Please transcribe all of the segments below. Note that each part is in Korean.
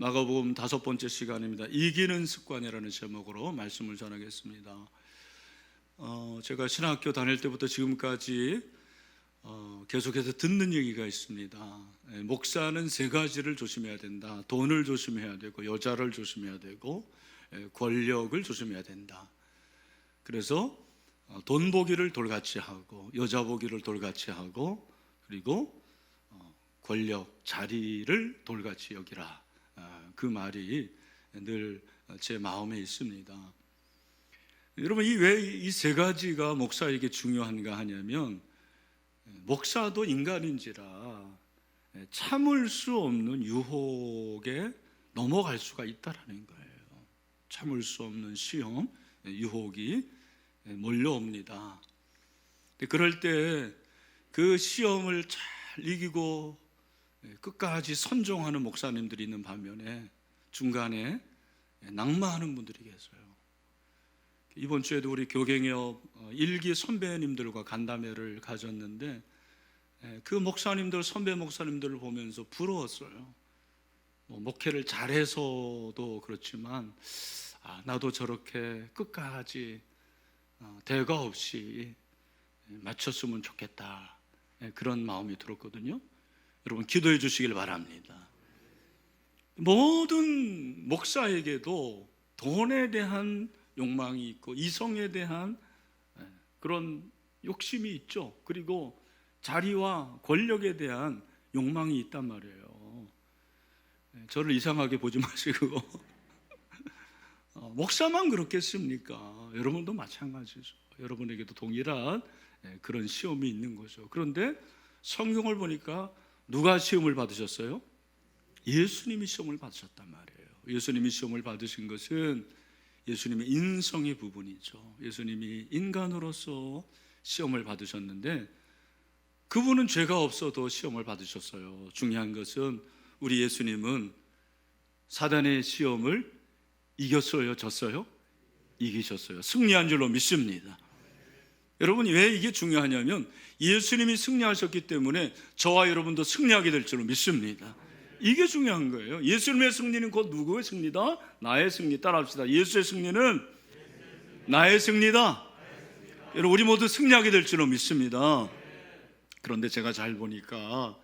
마가복음 5번째 시간입니다. 이기는 습관이라는 제목으로 말씀을 전하겠습니다. 제가 신학교 다닐 때부터 지금까지 계속해서 듣는 얘기가 있습니다. 목사는 3가지를 조심해야 된다. 돈을 조심해야 되고, 여자를 조심해야 되고, 권력을 조심해야 된다. 그래서 돈 보기를 돌같이 하고, 여자 보기를 돌같이 하고, 그리고 권력, 자리를 돌같이 여기라. 그 말이 늘 제 마음에 있습니다. 여러분, 왜 이 3가지가 목사에게 중요한가 하냐면, 목사도 인간인지라 참을 수 없는 유혹에 넘어갈 수가 있다라는 거예요. 참을 수 없는 시험, 유혹이 몰려옵니다. 그럴 때 그 시험을 잘 이기고 끝까지 선종하는 목사님들이 있는 반면에 중간에 낙마하는 분들이 계세요. 이번 주에도 우리 교갱협 1기 선배님들과 간담회를 가졌는데, 그 목사님들, 선배 목사님들을 보면서 부러웠어요. 목회를 잘해서도 그렇지만 나도 저렇게 끝까지 대가 없이 마쳤으면 좋겠다, 그런 마음이 들었거든요. 여러분, 기도해 주시길 바랍니다. 모든 목사에게도 돈에 대한 욕망이 있고, 이성에 대한 그런 욕심이 있죠. 그리고 자리와 권력에 대한 욕망이 있단 말이에요. 저를 이상하게 보지 마시고 목사만 그렇겠습니까? 여러분도 마찬가지죠. 여러분에게도 동일한 그런 시험이 있는 거죠. 그런데 성경을 보니까 누가 시험을 받으셨어요? 예수님이 시험을 받으셨단 말이에요. 예수님이 시험을 받으신 것은 예수님의 인성의 부분이죠. 예수님이 인간으로서 시험을 받으셨는데, 그분은 죄가 없어도 시험을 받으셨어요. 중요한 것은 우리 예수님은 사단의 시험을 이겼어요, 졌어요? 이기셨어요. 승리한 줄로 믿습니다. 여러분이 왜 이게 중요하냐면, 예수님이 승리하셨기 때문에 저와 여러분도 승리하게 될 줄로 믿습니다. 이게 중요한 거예요. 예수님의 승리는 곧 누구의 승리다? 나의 승리. 따라합시다. 예수의 승리는 나의 승리다. 여러분, 우리 모두 승리하게 될 줄로 믿습니다. 그런데 제가 잘 보니까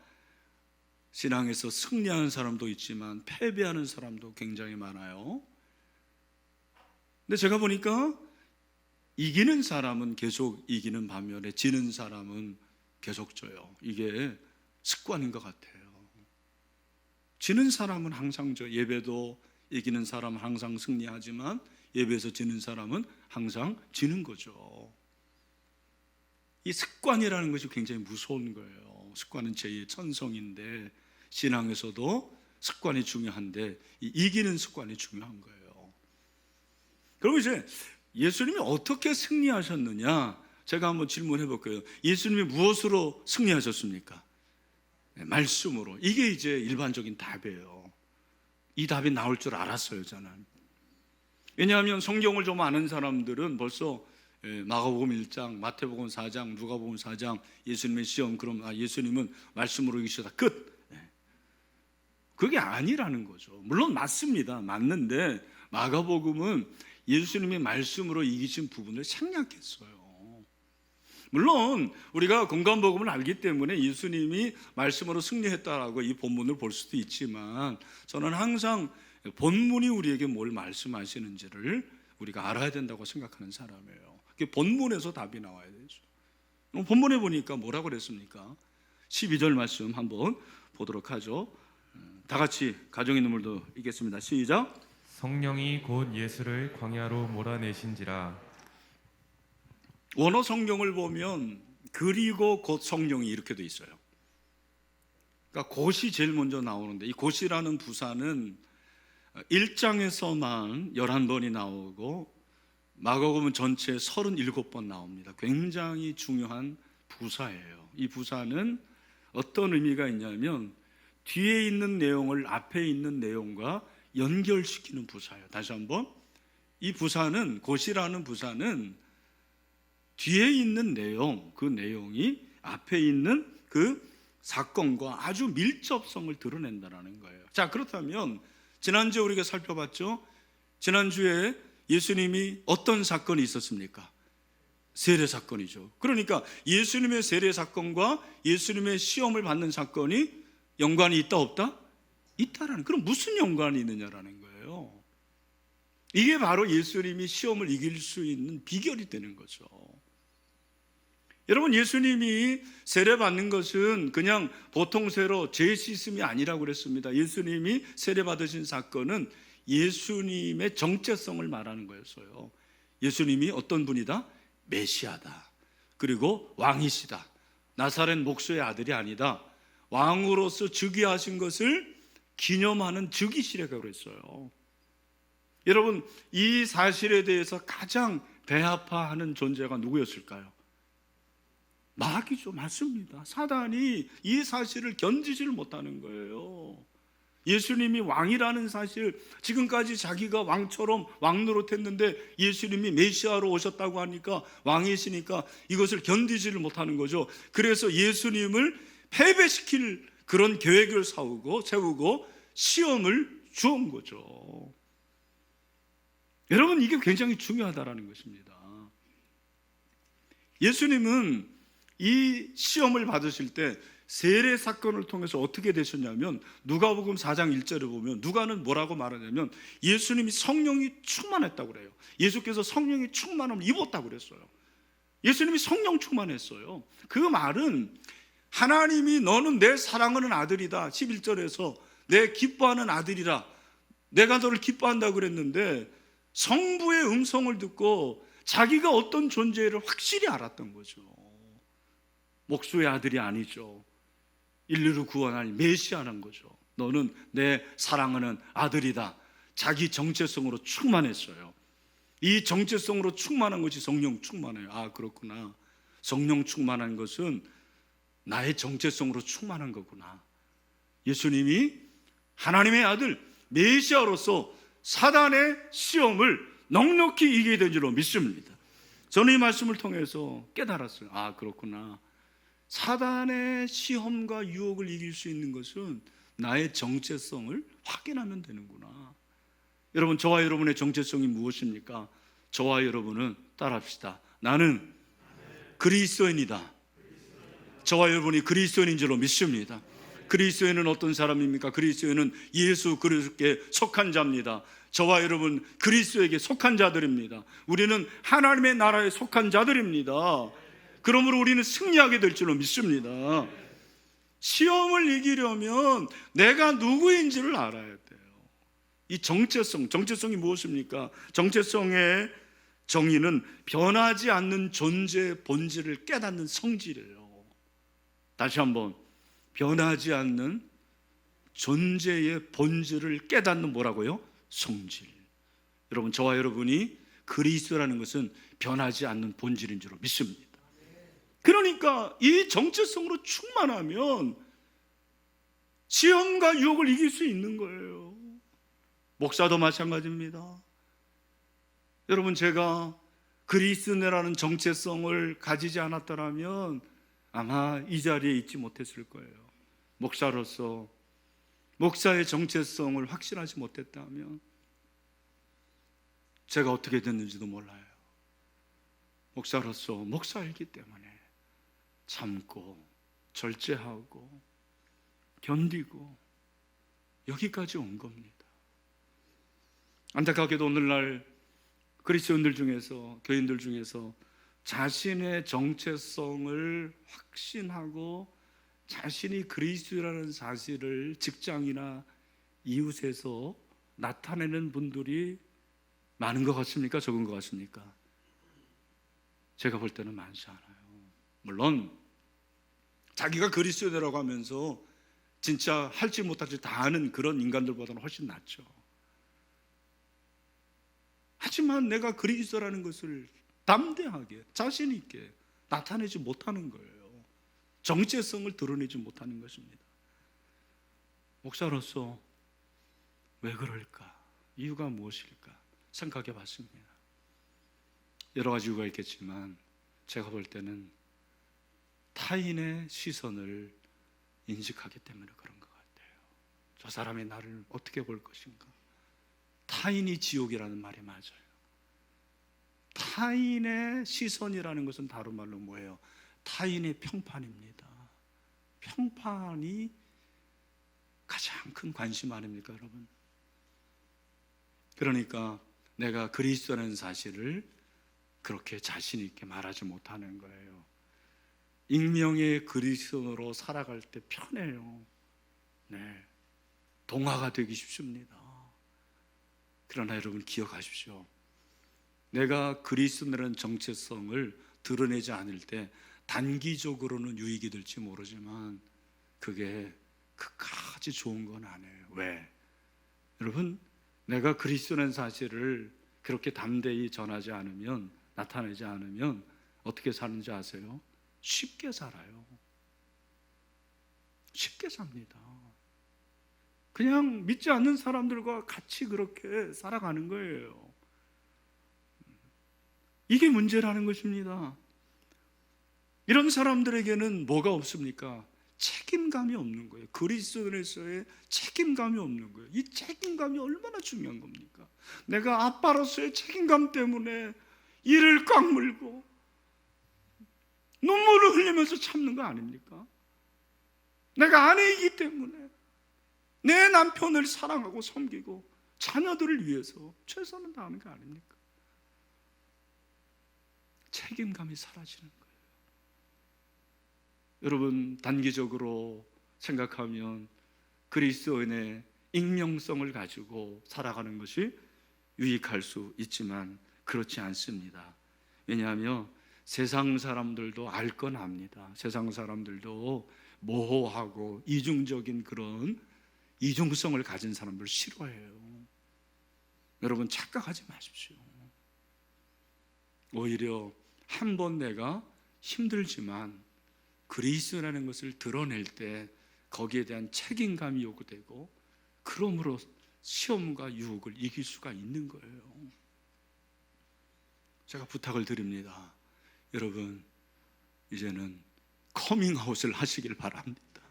신앙에서 승리하는 사람도 있지만 패배하는 사람도 굉장히 많아요. 근데 제가 보니까 이기는 사람은 계속 이기는 반면에 지는 사람은 계속 져요. 이게 습관인 것 같아요. 지는 사람은 항상 져. 예배도 이기는 사람은 항상 승리하지만 예배에서 지는 사람은 항상 지는 거죠. 이 습관이라는 것이 굉장히 무서운 거예요. 습관은 제2의 천성인데, 신앙에서도 습관이 중요한데 이기는 습관이 중요한 거예요. 그럼 이제 예수님이 어떻게 승리하셨느냐, 제가 한번 질문해 볼게요. 예수님이 무엇으로 승리하셨습니까? 말씀으로. 이게 이제 일반적인 답이에요. 이 답이 나올 줄 알았어요, 저는. 왜냐하면 성경을 좀 아는 사람들은 벌써 마가복음 1장, 마태복음 4장, 누가복음 4장, 예수님의 시험, 그럼 예수님은 말씀으로 이기셨다, 끝. 그게 아니라는 거죠. 물론 맞습니다. 맞는데 마가복음은 예수님이 말씀으로 이기신 부분을 생략했어요. 물론 우리가 건강복음을 알기 때문에 예수님이 말씀으로 승리했다라고 이 본문을 볼 수도 있지만, 저는 항상 본문이 우리에게 뭘 말씀하시는지를 우리가 알아야 된다고 생각하는 사람이에요. 본문에서 답이 나와야 되죠. 본문에 보니까 뭐라고 그랬습니까? 12절 말씀 한번 보도록 하죠. 다 같이 가정의 눈물도 읽겠습니다. 시작. 성령이 곧 예수를 광야로 몰아내신지라. 원어 성경을 보면 그리고 곧 성령이 이렇게 돼 있어요. 그러니까 곧이 제일 먼저 나오는데, 이 곧이라는 부사는 1장에서만 11번이 나오고 마가복음 전체에 37번 나옵니다. 굉장히 중요한 부사예요. 이 부사는 어떤 의미가 있냐면, 뒤에 있는 내용을 앞에 있는 내용과 연결시키는 부사예요. 다시 한번, 이 부사는, 곧이라는 부사는 뒤에 있는 내용, 그 내용이 앞에 있는 그 사건과 아주 밀접성을 드러낸다는 거예요. 자, 그렇다면 지난주에 우리가 살펴봤죠. 지난주에 예수님이 어떤 사건이 있었습니까? 세례 사건이죠. 그러니까 예수님의 세례 사건과 예수님의 시험을 받는 사건이 연관이 있다 없다? 있다라는, 그럼 무슨 연관이 있느냐라는 거예요. 이게 바로 예수님이 시험을 이길 수 있는 비결이 되는 거죠. 여러분, 예수님이 세례 받는 것은 그냥 보통 세로 죄 씻음이 아니라고 그랬습니다. 예수님이 세례 받으신 사건은 예수님의 정체성을 말하는 거였어요. 예수님이 어떤 분이다? 메시아다. 그리고 왕이시다. 나사렛 목수의 아들이 아니다. 왕으로서 즉위하신 것을 기념하는 즉위시래가 그랬어요. 여러분, 이 사실에 대해서 가장 배아파하는 존재가 누구였을까요? 마귀죠. 맞습니다. 사단이 이 사실을 견디지를 못하는 거예요. 예수님이 왕이라는 사실, 지금까지 자기가 왕처럼 왕노릇했는데 예수님이 메시아로 오셨다고 하니까, 왕이시니까 이것을 견디지를 못하는 거죠. 그래서 예수님을 패배시킬 그런 계획을 세우고 시험을 주은 거죠. 여러분, 이게 굉장히 중요하다는 것입니다. 예수님은 이 시험을 받으실 때 세례 사건을 통해서 어떻게 되셨냐면, 누가복음 4장 1절을 보면 누가는 뭐라고 말하냐면 예수님이 성령이 충만했다고 그래요. 예수께서 성령이 충만함을 입었다고 그랬어요. 예수님이 성령 충만했어요. 그 말은 하나님이 너는 내 사랑하는 아들이다, 11절에서 내 기뻐하는 아들이라, 내가 너를 기뻐한다고 그랬는데 성부의 음성을 듣고 자기가 어떤 존재를 확실히 알았던 거죠. 목수의 아들이 아니죠. 인류를 구원할 메시아라는 거죠. 너는 내 사랑하는 아들이다. 자기 정체성으로 충만했어요. 이 정체성으로 충만한 것이 성령 충만해요. 아, 그렇구나. 성령 충만한 것은 나의 정체성으로 충만한 거구나. 예수님이 하나님의 아들 메시아로서 사단의 시험을 넉넉히 이기게 된 줄로 믿습니다. 저는 이 말씀을 통해서 깨달았어요. 아, 그렇구나. 사단의 시험과 유혹을 이길 수 있는 것은 나의 정체성을 확인하면 되는구나. 여러분, 저와 여러분의 정체성이 무엇입니까? 저와 여러분은 따라합시다. 나는 그리스도인이다. 저와 여러분이 그리스도인인 줄로 믿습니다. 그리스도인은 어떤 사람입니까? 그리스도인은 예수 그리스도께 속한 자입니다. 저와 여러분 그리스도에게 속한 자들입니다. 우리는 하나님의 나라에 속한 자들입니다. 그러므로 우리는 승리하게 될 줄로 믿습니다. 시험을 이기려면 내가 누구인지를 알아야 돼요. 이 정체성이 무엇입니까? 정체성의 정의는 변하지 않는 존재의 본질을 깨닫는 성질이에요. 다시 한번, 변하지 않는 존재의 본질을 깨닫는 뭐라고요? 성질. 여러분, 저와 여러분이 그리스도라는 것은 변하지 않는 본질인 줄 믿습니다. 그러니까 이 정체성으로 충만하면 시험과 유혹을 이길 수 있는 거예요. 목사도 마찬가지입니다. 여러분, 제가 그리스도라는 정체성을 가지지 않았더라면 아마 이 자리에 있지 못했을 거예요. 목사로서 목사의 정체성을 확신하지 못했다면 제가 어떻게 됐는지도 몰라요. 목사로서 목사이기 때문에 참고 절제하고 견디고 여기까지 온 겁니다. 안타깝게도 오늘날 그리스도인들 중에서, 교인들 중에서 자신의 정체성을 확신하고 자신이 그리스도라는 사실을 직장이나 이웃에서 나타내는 분들이 많은 것 같습니까? 적은 것 같습니까? 제가 볼 때는 많지 않아요. 물론 자기가 그리스도라고 하면서 진짜 할지 못할지 다 아는 그런 인간들보다는 훨씬 낫죠. 하지만 내가 그리스도라는 것을 담대하게 자신 있게 나타내지 못하는 거예요. 정체성을 드러내지 못하는 것입니다. 목사로서 왜 그럴까? 이유가 무엇일까? 생각해 봤습니다. 여러 가지 이유가 있겠지만 제가 볼 때는 타인의 시선을 인식하기 때문에 그런 것 같아요. 저 사람이 나를 어떻게 볼 것인가. 타인이 지옥이라는 말이 맞아요. 타인의 시선이라는 것은 다른 말로 뭐예요? 타인의 평판입니다. 평판이 가장 큰 관심 아닙니까, 여러분? 그러니까 내가 그리스도라는 사실을 그렇게 자신 있게 말하지 못하는 거예요. 익명의 그리스도로 살아갈 때 편해요. 네, 동화가 되기 쉽습니다. 그러나 여러분 기억하십시오. 내가 그리스도라는 정체성을 드러내지 않을 때 단기적으로는 유익이 될지 모르지만 그게 그까지 좋은 건 아니에요. 왜? 여러분, 내가 그리스도라는 사실을 그렇게 담대히 전하지 않으면, 나타내지 않으면 어떻게 사는지 아세요? 쉽게 살아요. 쉽게 삽니다. 그냥 믿지 않는 사람들과 같이 그렇게 살아가는 거예요. 이게 문제라는 것입니다. 이런 사람들에게는 뭐가 없습니까? 책임감이 없는 거예요. 그리스도인에서의 책임감이 없는 거예요. 이 책임감이 얼마나 중요한 겁니까? 내가 아빠로서의 책임감 때문에 이를 꽉 물고 눈물을 흘리면서 참는 거 아닙니까? 내가 아내이기 때문에 내 남편을 사랑하고 섬기고 자녀들을 위해서 최선을 다하는 거 아닙니까? 책임감이 사라지는 거예요. 여러분, 단기적으로 생각하면 그리스도인의 익명성을 가지고 살아가는 것이 유익할 수 있지만 그렇지 않습니다. 왜냐하면 세상 사람들도 알 건 압니다. 세상 사람들도 모호하고 이중적인 그런 이중성을 가진 사람들 싫어해요. 여러분, 착각하지 마십시오. 오히려 한 번 내가 힘들지만 그리스도라는 것을 드러낼 때 거기에 대한 책임감이 요구되고 그러므로 시험과 유혹을 이길 수가 있는 거예요. 제가 부탁을 드립니다. 여러분, 이제는 커밍아웃을 하시길 바랍니다.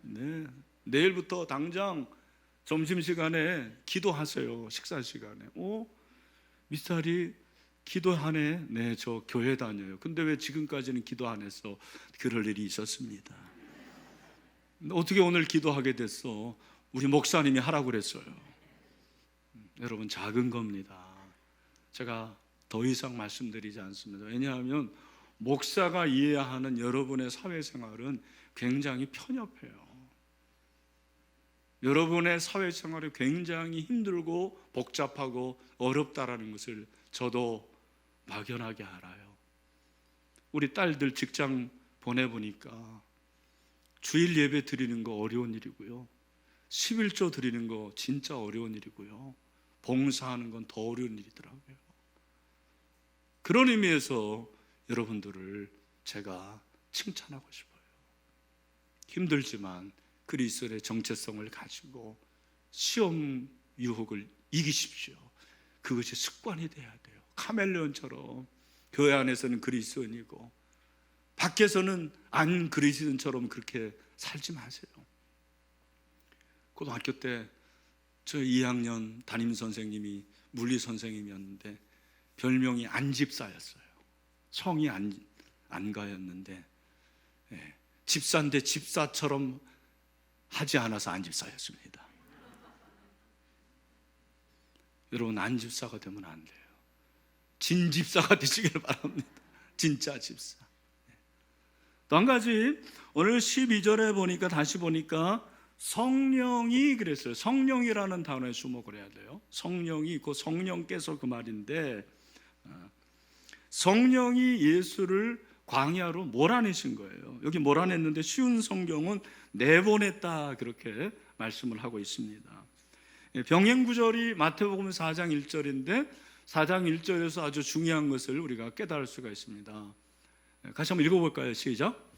네, 내일부터 당장 점심시간에 기도하세요. 식사시간에. 미스터리 기도하네. 네, 저 교회 다녀요. 근데 왜 지금까지는 기도 안 해서 그럴 일이 있었습니다. 어떻게 오늘 기도하게 됐어? 우리 목사님이 하라고 그랬어요. 여러분, 작은 겁니다. 제가 더 이상 말씀드리지 않습니다. 왜냐하면 목사가 이해해야 하는 여러분의 사회생활은 굉장히 편협해요. 여러분의 사회생활이 굉장히 힘들고 복잡하고 어렵다라는 것을 저도 막연하게 알아요. 우리 딸들 직장 보내보니까 주일 예배 드리는 거 어려운 일이고요, 11조 드리는 거 진짜 어려운 일이고요, 봉사하는 건 더 어려운 일이더라고요. 그런 의미에서 여러분들을 제가 칭찬하고 싶어요. 힘들지만 그리스도의 정체성을 가지고 시험 유혹을 이기십시오. 그것이 습관이 돼야 돼요. 카멜레온처럼 교회 안에서는 그리스도인이고 밖에서는 안 그리스도인처럼 그렇게 살지 마세요. 고등학교 때 저 2학년 담임 선생님이 물리 선생님이었는데 별명이 안집사였어요. 성이 안가였는데 집사인데 집사처럼 하지 않아서 안집사였습니다. 여러분, 안집사가 되면 안 돼요. 진집사가 되시길 바랍니다. 진짜 집사. 또 한 가지, 오늘 12절에 보니까 다시 보니까 성령이 그랬어요. 성령이라는 단어에 주목을 해야 돼요. 성령이 그 성령께서 그 말인데, 성령이 예수를 광야로 몰아내신 거예요. 여기 몰아냈는데 쉬운 성경은 내보냈다 그렇게 말씀을 하고 있습니다. 병행 구절이 마태복음 4장 1절인데 4장 1절에서 아주 중요한 것을 우리가 깨달을 수가 있습니다. 같이 한번 읽어볼까요? 시작.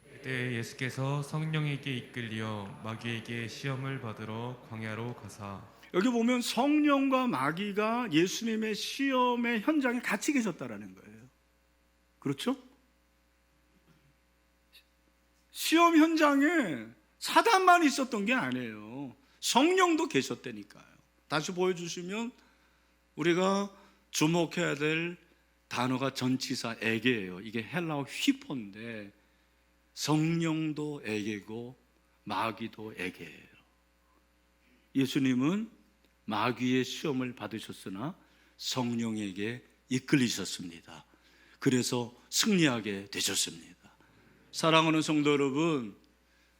그때 예수께서 성령에게 이끌려 마귀에게 시험을 받으러 광야로 가사. 여기 보면 성령과 마귀가 예수님의 시험의 현장에 같이 계셨다라는 거예요. 그렇죠? 시험 현장에 사단만 있었던 게 아니에요. 성령도 계셨다니까요. 다시 보여주시면 우리가 주목해야 될 단어가 전치사 에게예요. 이게 헬라어 휘포인데 성령도 에게고 마귀도 에게예요. 예수님은 마귀의 시험을 받으셨으나 성령에게 이끌리셨습니다. 그래서 승리하게 되셨습니다. 사랑하는 성도 여러분,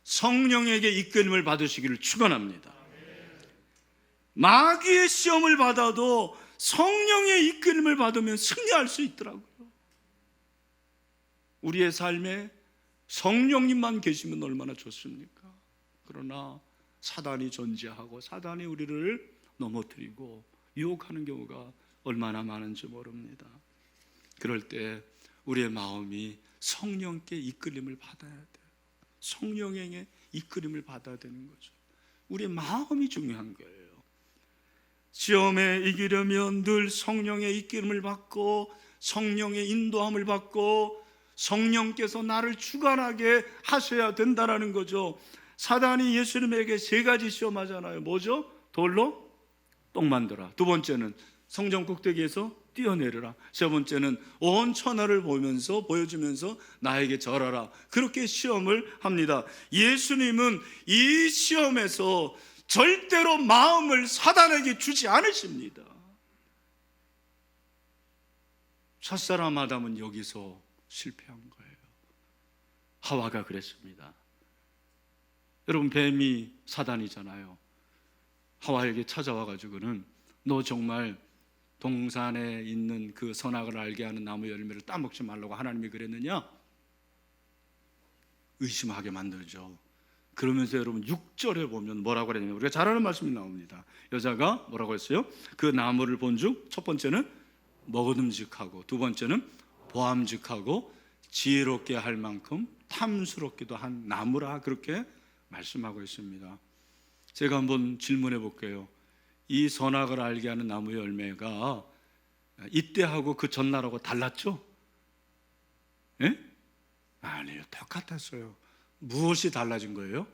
성령에게 이끌림을 받으시기를 축원합니다. 마귀의 시험을 받아도 성령의 이끌림을 받으면 승리할 수 있더라고요. 우리의 삶에 성령님만 계시면 얼마나 좋습니까? 그러나 사단이 존재하고 사단이 우리를 넘어뜨리고 유혹하는 경우가 얼마나 많은지 모릅니다. 그럴 때 우리의 마음이 성령께 이끌림을 받아야 돼요. 성령에게 이끌림을 받아야 되는 거죠. 우리의 마음이 중요한 거예요. 시험에 이기려면 늘 성령의 이끌림을 받고 성령의 인도함을 받고 성령께서 나를 주관하게 하셔야 된다는 거죠. 사단이 예수님에게 세 가지 시험하잖아요. 뭐죠? 돌로 똥 만들어라. 두 번째는 성전 꼭대기에서 뛰어내려라. 세 번째는 온 천하를 보여주면서 나에게 절하라. 그렇게 시험을 합니다. 예수님은 이 시험에서 절대로 마음을 사단에게 주지 않으십니다. 첫사람 아담은 여기서 실패한 거예요. 하와가 그랬습니다. 여러분, 뱀이 사단이잖아요. 하와에게 찾아와가지고는 너 정말 동산에 있는 그 선악을 알게 하는 나무 열매를 따먹지 말라고 하나님이 그랬느냐? 의심하게 만들죠. 그러면서 여러분 6절에 보면 뭐라고 그랬냐면 우리가 잘 아는 말씀이 나옵니다. 여자가 뭐라고 했어요? 그 나무를 본즉 첫 번째는 먹음직하고 두 번째는 보암직하고 지혜롭게 할 만큼 탐스럽기도 한 나무라, 그렇게 말씀하고 있습니다. 제가 한번 질문해 볼게요. 이 선악을 알게 하는 나무 열매가 이때하고 그 전날하고 달랐죠? 예? 아니요, 똑같았어요. 무엇이 달라진 거예요?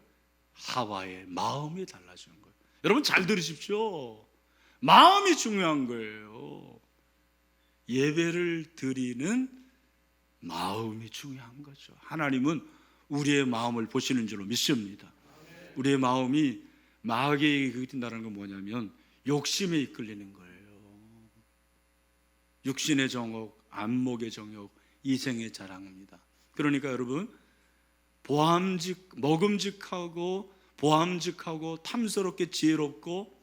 하와의 마음이 달라진 거예요. 여러분 잘 들으십시오. 마음이 중요한 거예요. 예배를 드리는 마음이 중요한 거죠. 하나님은 우리의 마음을 보시는 줄로 믿습니다. 우리의 마음이 마귀에게 이끌린다는 건 뭐냐면 욕심에 이끌리는 거예요. 육신의 정욕, 안목의 정욕, 이생의 자랑입니다. 그러니까 여러분, 먹음직하고 보암직하고 탐스럽게 지혜롭고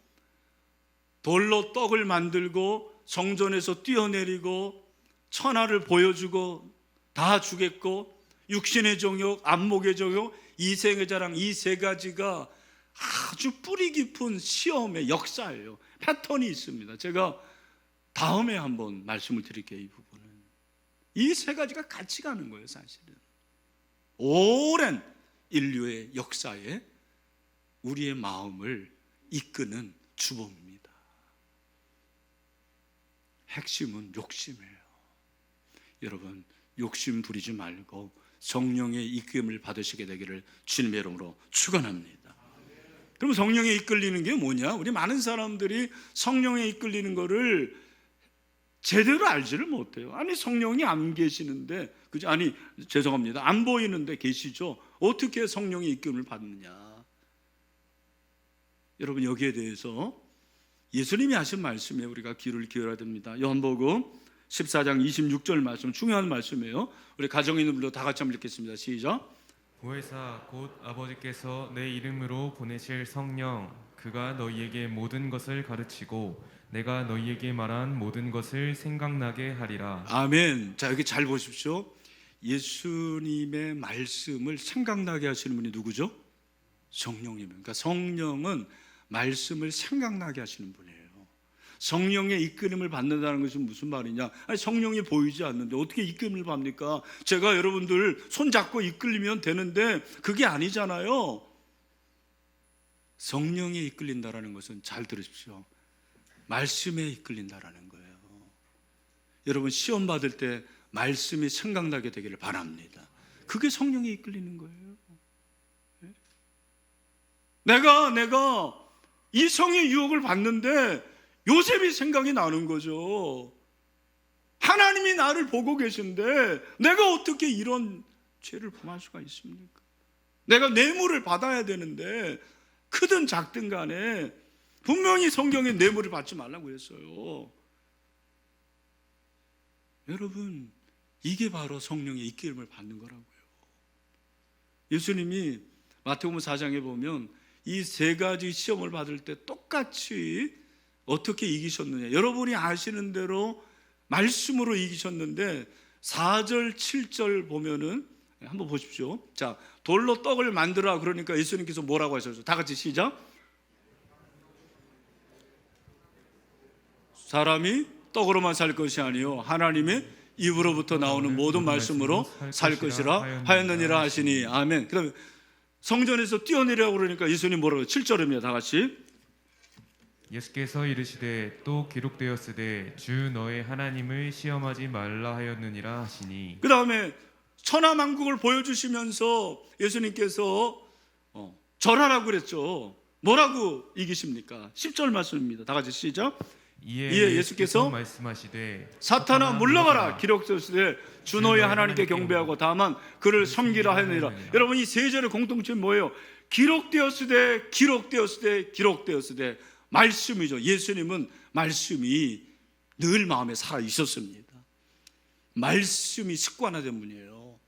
돌로 떡을 만들고 성전에서 뛰어내리고 천하를 보여주고 다 주겠고 육신의 정욕, 안목의 정욕, 이생의 자랑, 이 세 가지가 아주 뿌리 깊은 시험의 역사예요. 패턴이 있습니다. 제가 다음에 한번 말씀을 드릴게요. 이 부분은 이 세 가지가 같이 가는 거예요. 사실은 오랜 인류의 역사에 우리의 마음을 이끄는 주범입니다. 핵심은 욕심이에요. 여러분, 욕심 부리지 말고 성령의 이끌림을 받으시게 되기를 주님의 이름으로 축원합니다. 그럼 성령에 이끌리는 게 뭐냐? 우리 많은 사람들이 성령에 이끌리는 거를 제대로 알지를 못해요. 아니, 성령이 안 계시는데, 그죠? 아니, 죄송합니다. 안 보이는데 계시죠? 어떻게 성령의 이끌림을 받느냐? 여러분, 여기에 대해서 예수님이 하신 말씀에 우리가 귀를 기울여야 됩니다. 요한복음 14장 26절 말씀, 중요한 말씀이에요. 우리 가정에 있는 분들 다 같이 한번 읽겠습니다. 시작. 보혜사 곧 아버지께서 내 이름으로 보내실 성령, 그가 너희에게 모든 것을 가르치고 내가 너희에게 말한 모든 것을 생각나게 하리라. 아멘. 자, 여기 잘 보십시오. 예수님의 말씀을 생각나게 하시는 분이 누구죠? 성령님입니다. 그러니까 성령은 말씀을 생각나게 하시는 분이에요. 성령의 이끌림을 받는다는 것은 무슨 말이냐? 아니, 성령이 보이지 않는데 어떻게 이끌림을 받습니까? 제가 여러분들 손잡고 이끌리면 되는데 그게 아니잖아요. 성령에 이끌린다라는 것은, 잘 들으십시오, 말씀에 이끌린다라는 거예요. 여러분, 시험 받을 때 말씀이 생각나게 되기를 바랍니다. 그게 성령에 이끌리는 거예요. 내가 이성의 유혹을 받는데 요셉이 생각이 나는 거죠. 하나님이 나를 보고 계신데 내가 어떻게 이런 죄를 범할 수가 있습니까? 내가 뇌물을 받아야 되는데 크든 작든 간에 분명히 성경에 뇌물을 받지 말라고 했어요. 여러분, 이게 바로 성령의 이끌림을 받는 거라고요. 예수님이 마태복음 4장에 보면 이 세 가지 시험을 받을 때 똑같이 어떻게 이기셨느냐, 여러분이 아시는 대로 말씀으로 이기셨는데 4절 7절 보면은 한번 보십시오. 자, 돌로 떡을 만들어. 그러니까 예수님께서 뭐라고 하셨죠? 다 같이 시작. 사람이 떡으로만 살 것이 아니요 하나님의 입으로부터 나오는 모든 말씀으로 살 것이라 하였느니라 하시니. 아멘. 그다음에 성전에서 뛰어내려고 그러니까 예수님 뭐라고? 7절입니다. 다 같이. 예수께서 이르시되 또 기록되었으되 주 너의 하나님을 시험하지 말라 하였느니라 하시니. 그 다음에 천하만국을 보여주시면서 예수님께서 절하라고 그랬죠. 뭐라고 이기십니까? 10절 말씀입니다. 다 같이 시작. 이에 예수께서 말씀하시되 사탄아 물러가라. 기록되었으되 주 너의 하나님께 경배하고 다만 그를 섬기라 하느니라. 여러분, 이 세 절의 공통점이 뭐예요? 기록되었으되 기록되었으되 기록되었으되 말씀이죠. 예수님은 말씀이 늘 마음에 살아 있었습니다. 말씀이 습관화된 분이에요.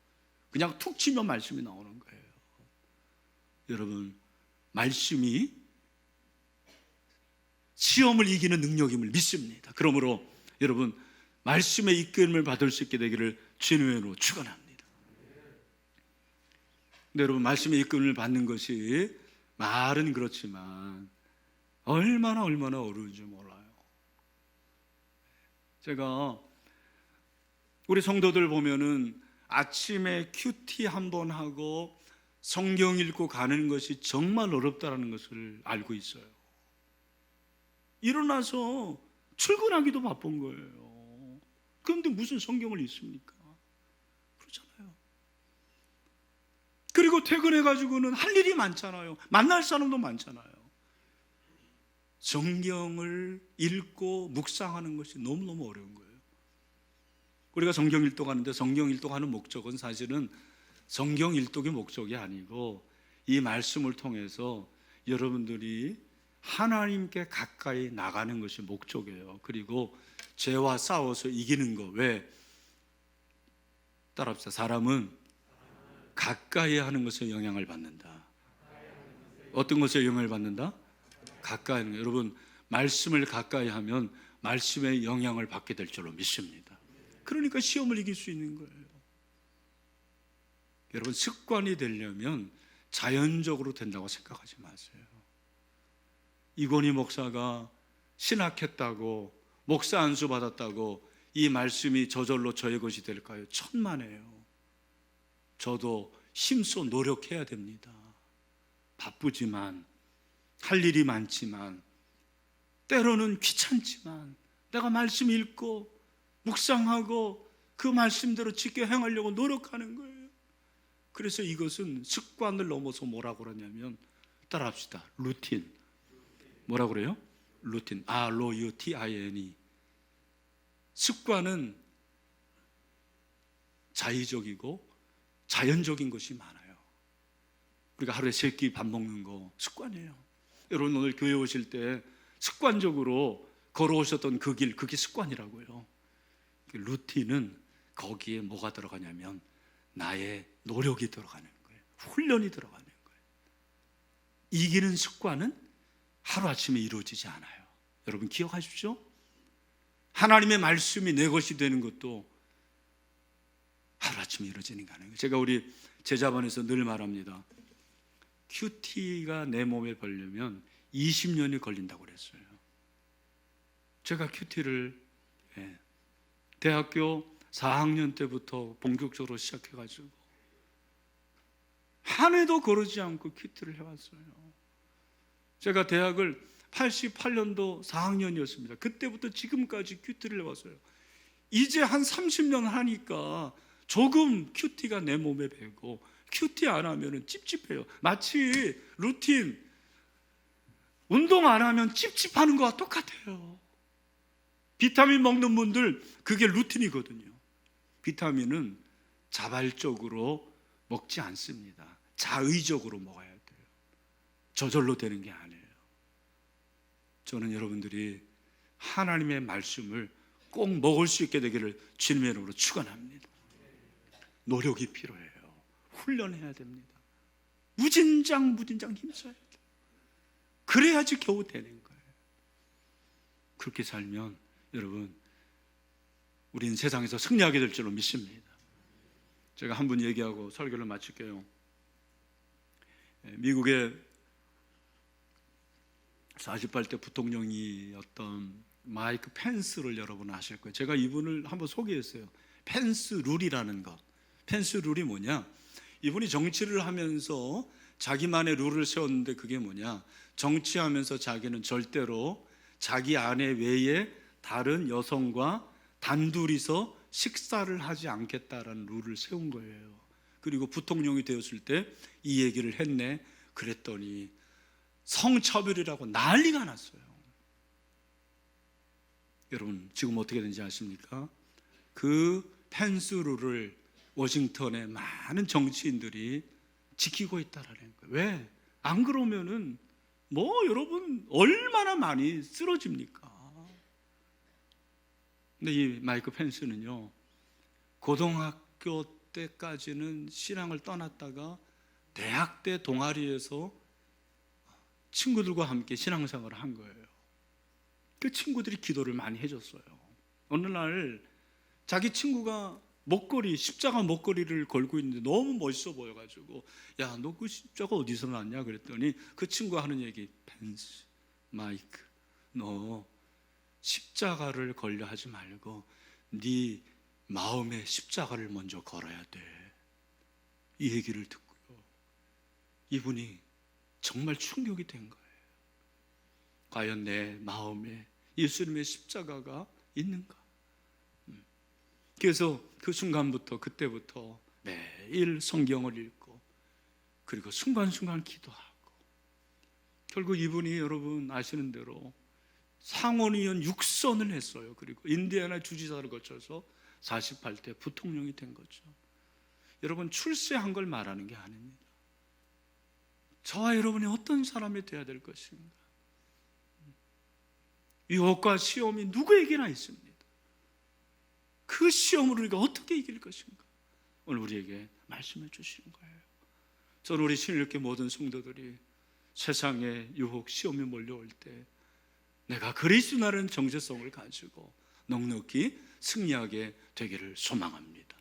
그냥 툭 치면 말씀이 나오는 거예요. 여러분, 말씀이 시험을 이기는 능력임을 믿습니다. 그러므로 여러분, 말씀의 이끌림을 받을 수 있게 되기를 주님의 이름으로 축원합니다. 근데 여러분, 말씀의 이끌림을 받는 것이 말은 그렇지만 얼마나 어려운지 몰라요. 제가 우리 성도들 보면은 아침에 큐티 한번 하고 성경 읽고 가는 것이 정말 어렵다는 것을 알고 있어요. 일어나서 출근하기도 바쁜 거예요. 그런데 무슨 성경을 읽습니까? 그렇잖아요. 그리고 퇴근해가지고는 할 일이 많잖아요. 만날 사람도 많잖아요. 성경을 읽고 묵상하는 것이 너무너무 어려운 거예요. 우리가 성경 일독하는데 성경 일독하는 목적은 사실은 성경 일독의 목적이 아니고 이 말씀을 통해서 여러분들이 하나님께 가까이 나가는 것이 목적이에요. 그리고 죄와 싸워서 이기는 거. 왜? 따라합시다. 사람은 가까이 하는 것에 영향을 받는다. 어떤 것에 영향을 받는다? 가까이 하는 거. 여러분, 말씀을 가까이 하면 말씀의 영향을 받게 될 줄로 믿습니다. 그러니까 시험을 이길 수 있는 거예요. 여러분, 습관이 되려면 자연적으로 된다고 생각하지 마세요. 이건희 목사가 신학했다고, 목사 안수 받았다고 이 말씀이 저절로 저의 것이 될까요? 천만에요. 저도 힘써 노력해야 됩니다. 바쁘지만, 할 일이 많지만, 때로는 귀찮지만 내가 말씀 읽고 묵상하고 그 말씀대로 지켜 행하려고 노력하는 거예요. 그래서 이것은 습관을 넘어서 뭐라고 그러냐면, 따라합시다. 루틴. 뭐라고 그래요? 루틴. R-O-U-T-I-N-E. 습관은 자의적이고 자연적인 것이 많아요. 우리가 하루에 3끼 밥 먹는 거 습관이에요. 여러분, 오늘 교회 오실 때 습관적으로 걸어오셨던 그 길, 그게 습관이라고요. 루틴은 거기에 뭐가 들어가냐면 나의 노력이 들어가는 거예요. 훈련이 들어가는 거예요. 이기는 습관은 하루아침에 이루어지지 않아요. 여러분 기억하십시오. 하나님의 말씀이 내 것이 되는 것도 하루아침에 이루어지는 게 아니에요. 제가 우리 제자반에서 늘 말합니다. 큐티가 내 몸에 벌려면 20년이 걸린다고 그랬어요. 제가 큐티를 대학교 4학년 때부터 본격적으로 시작해가지고 한 해도 거르지 않고 큐티를 해왔어요. 제가 대학을 88년도 4학년이었습니다. 그때부터 지금까지 큐티를 해왔어요. 이제 한 30년 하니까 조금 큐티가 내 몸에 배고, 큐티 안 하면 찝찝해요. 마치 루틴, 운동 안 하면 찝찝하는 거와 똑같아요. 비타민 먹는 분들 그게 루틴이거든요. 비타민은 자발적으로 먹지 않습니다. 자의적으로 먹어야 돼요. 저절로 되는 게 아니에요. 저는 여러분들이 하나님의 말씀을 꼭 먹을 수 있게 되기를 주님의 이름으로 축원합니다. 노력이 필요해요. 훈련해야 됩니다. 무진장 힘써야 돼요. 그래야지 겨우 되는 거예요. 그렇게 살면 여러분, 우리는 세상에서 승리하게 될 줄로 믿습니다. 제가 한 분 얘기하고 설교를 마칠게요. 미국의 48대 부통령이었던 마이크 펜스를 여러분 아실 거예요. 제가 이분을 한번 소개했어요. 펜스 룰이라는 것. 펜스 룰이 뭐냐? 이분이 정치를 하면서 자기만의 룰을 세웠는데 그게 뭐냐? 정치하면서 자기는 절대로 자기 아내 외에 다른 여성과 단둘이서 식사를 하지 않겠다라는 룰을 세운 거예요. 그리고 부통령이 되었을 때 이 얘기를 했네. 그랬더니 성차별이라고 난리가 났어요. 여러분 지금 어떻게 되는지 아십니까? 그 펜스 룰을 워싱턴의 많은 정치인들이 지키고 있다라는 거예요. 왜? 안 그러면은 여러분 얼마나 많이 쓰러집니까? 근데 이 마이크 펜스는요, 고등학교 때까지는 신앙을 떠났다가 대학 때 동아리에서 친구들과 함께 신앙생활을 한 거예요. 그 친구들이 기도를 많이 해줬어요. 어느 날 자기 친구가 십자가 목걸이를 걸고 있는데 너무 멋있어 보여가지고, 야, 너 그 십자가 어디서 났냐 그랬더니 그 친구가 하는 얘기, 펜스, 마이크, 너 십자가를 걸려 하지 말고 네 마음에 십자가를 먼저 걸어야 돼. 이 얘기를 듣고요, 이분이 정말 충격이 된 거예요. 과연 내 마음에 예수님의 십자가가 있는가? 그래서 그 순간부터, 그때부터 매일 성경을 읽고, 그리고 순간순간 기도하고, 결국 이분이 여러분 아시는 대로 상원의원 6선을 했어요. 그리고 인디애나 주지사를 거쳐서 48대 부통령이 된 거죠. 여러분 출세한 걸 말하는 게 아닙니다. 저와 여러분이 어떤 사람이 되어야 될 것인가? 유혹과 시험이 누구에게나 있습니다. 그 시험을 우리가 어떻게 이길 것인가? 오늘 우리에게 말씀해 주시는 거예요. 저는 우리 신일교회 모든 성도들이 세상에 유혹, 시험이 몰려올 때 내가 그리스도라는 정체성을 가지고 넉넉히 승리하게 되기를 소망합니다.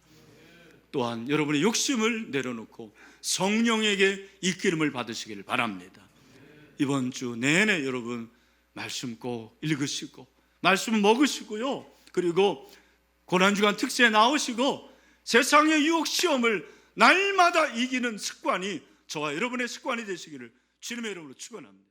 또한 여러분의 욕심을 내려놓고 성령에게 이끌림을 받으시기를 바랍니다. 이번 주 내내 여러분 말씀 꼭 읽으시고 말씀 먹으시고요, 그리고 고난주간 특세에 나오시고 세상의 유혹 시험을 날마다 이기는 습관이 저와 여러분의 습관이 되시기를 주님의 이름으로 축원합니다.